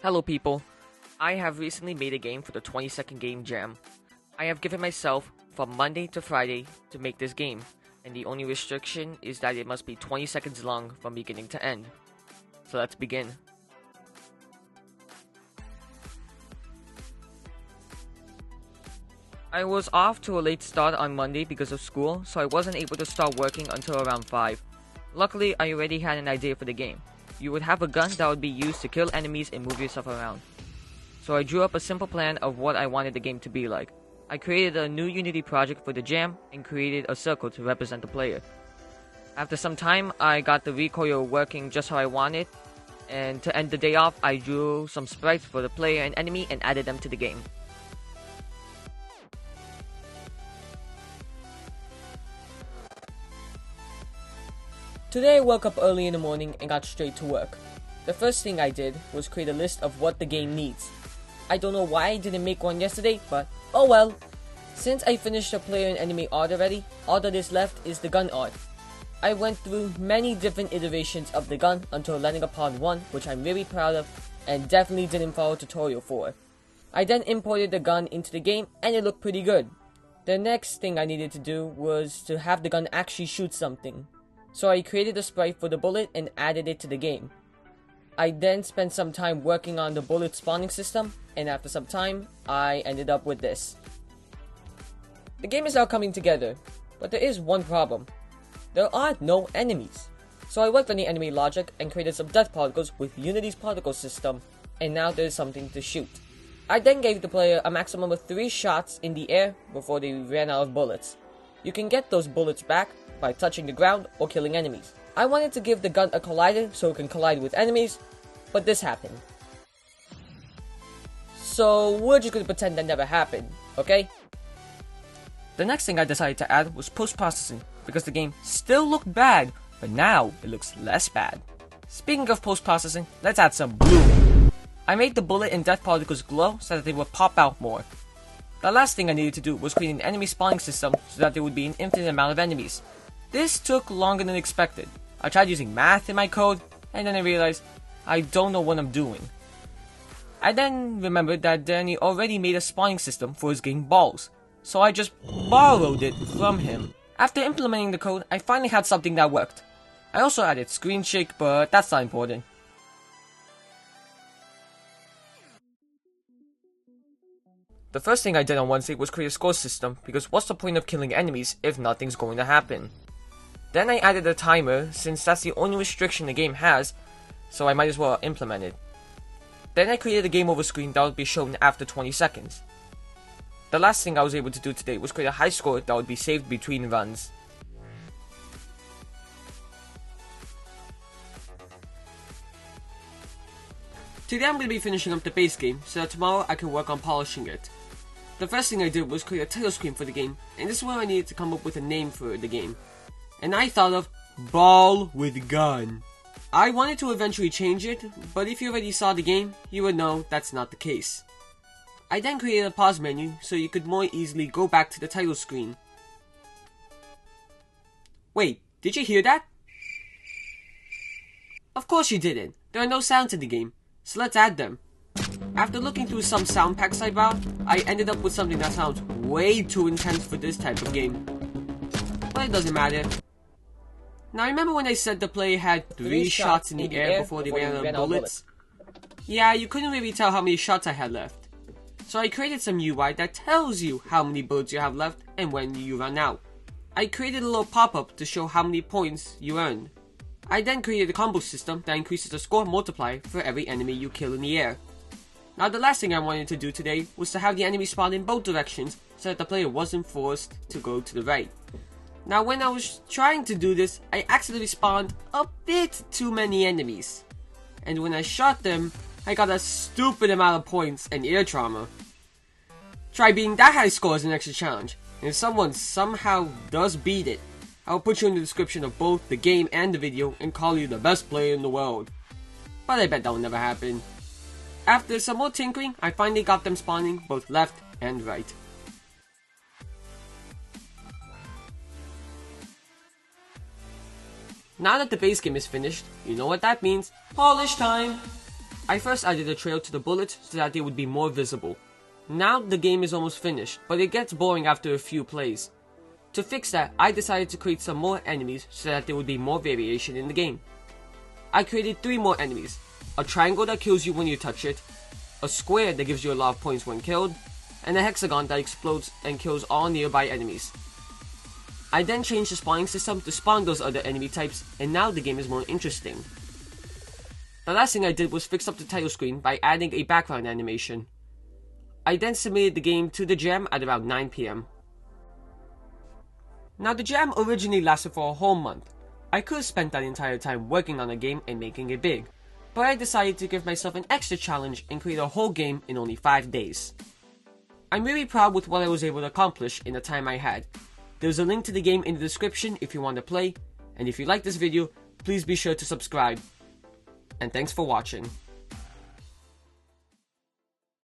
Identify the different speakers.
Speaker 1: Hello people, I have recently made a game for the 20-second game jam. I have given myself from Monday to Friday to make this game, and the only restriction is that it must be 20 seconds long from beginning to end. So let's begin. I was off to a late start on Monday because of school, so I wasn't able to start working until around 5. Luckily, I already had an idea for the game. You would have a gun that would be used to kill enemies and move yourself around. So I drew up a simple plan of what I wanted the game to be like. I created a new Unity project for the jam and created a circle to represent the player. After some time, I got the recoil working just how I wanted, and to end the day off, I drew some sprites for the player and enemy and added them to the game. Today I woke up early in the morning and got straight to work. The first thing I did was create a list of what the game needs. I don't know why I didn't make one yesterday, but oh well. Since I finished the player and enemy art already, all that is left is the gun art. I went through many different iterations of the gun until landing upon one which I'm really proud of and definitely didn't follow a tutorial for. I then imported the gun into the game and it looked pretty good. The next thing I needed to do was to have the gun actually shoot something. So I created a sprite for the bullet and added it to the game. I then spent some time working on the bullet spawning system, and after some time, I ended up with this. The game is now coming together, but there is one problem. There are no enemies. So I worked on the enemy logic and created some death particles with Unity's particle system, and now there's something to shoot. I then gave the player a maximum of 3 shots in the air before they ran out of bullets. You can get those bullets back by touching the ground or killing enemies. I wanted to give the gun a collider so it can collide with enemies, but this happened. So we're just gonna pretend that never happened, okay? The next thing I decided to add was post-processing, because the game still looked bad, but now it looks less bad. Speaking of post-processing, let's add some blue. I made the bullet and death particles glow so that they would pop out more. The last thing I needed to do was create an enemy spawning system so that there would be an infinite amount of enemies. This took longer than expected. I tried using math in my code, and then I realized I don't know what I'm doing. I then remembered that Danny already made a spawning system for his game Balls, so I just borrowed it from him. After implementing the code, I finally had something that worked. I also added screen shake, but that's not important. The first thing I did on Wednesday was create a score system, because what's the point of killing enemies if nothing's going to happen? Then I added a timer, since that's the only restriction the game has, so I might as well implement it. Then I created a game over screen that would be shown after 20 seconds. The last thing I was able to do today was create a high score that would be saved between runs. Today I'm going to be finishing up the base game, so that tomorrow I can work on polishing it. The first thing I did was create a title screen for the game, and this is where I needed to come up with a name for the game. And I thought of Ball with Gun. I wanted to eventually change it, but if you already saw the game, you would know that's not the case. I then created a pause menu so you could more easily go back to the title screen. Wait, did you hear that? Of course you didn't. There are no sounds in the game, so let's add them. After looking through some sound packs I bought, I ended up with something that sounds way too intense for this type of game. But it doesn't matter. Now remember when I said the player had 3 shots in the air before they ran out of bullets? Yeah, you couldn't really tell how many shots I had left. So I created some UI that tells you how many bullets you have left and when you run out. I created a little pop-up to show how many points you earned. I then created a combo system that increases the score multiplier for every enemy you kill in the air. Now the last thing I wanted to do today was to have the enemy spawn in both directions so that the player wasn't forced to go to the right. Now when I was trying to do this, I accidentally spawned a bit too many enemies. And when I shot them, I got a stupid amount of points and ear trauma. Try beating that high score as an extra challenge, and if someone somehow does beat it, I'll put you in the description of both the game and the video and call you the best player in the world. But I bet that will never happen. After some more tinkering, I finally got them spawning both left and right. Now that the base game is finished, you know what that means. Polish time! I first added a trail to the bullets so that they would be more visible. Now the game is almost finished, but it gets boring after a few plays. To fix that, I decided to create some more enemies so that there would be more variation in the game. I created 3 more enemies. A triangle that kills you when you touch it, a square that gives you a lot of points when killed, and a hexagon that explodes and kills all nearby enemies. I then changed the spawning system to spawn those other enemy types, and now the game is more interesting. The last thing I did was fix up the title screen by adding a background animation. I then submitted the game to the jam at about 9 PM. Now the jam originally lasted for a whole month. I could have spent that entire time working on a game and making it big, but I decided to give myself an extra challenge and create a whole game in only 5 days. I'm really proud with what I was able to accomplish in the time I had. There's a link to the game in the description if you want to play, and if you like this video, please be sure to subscribe. And thanks for watching.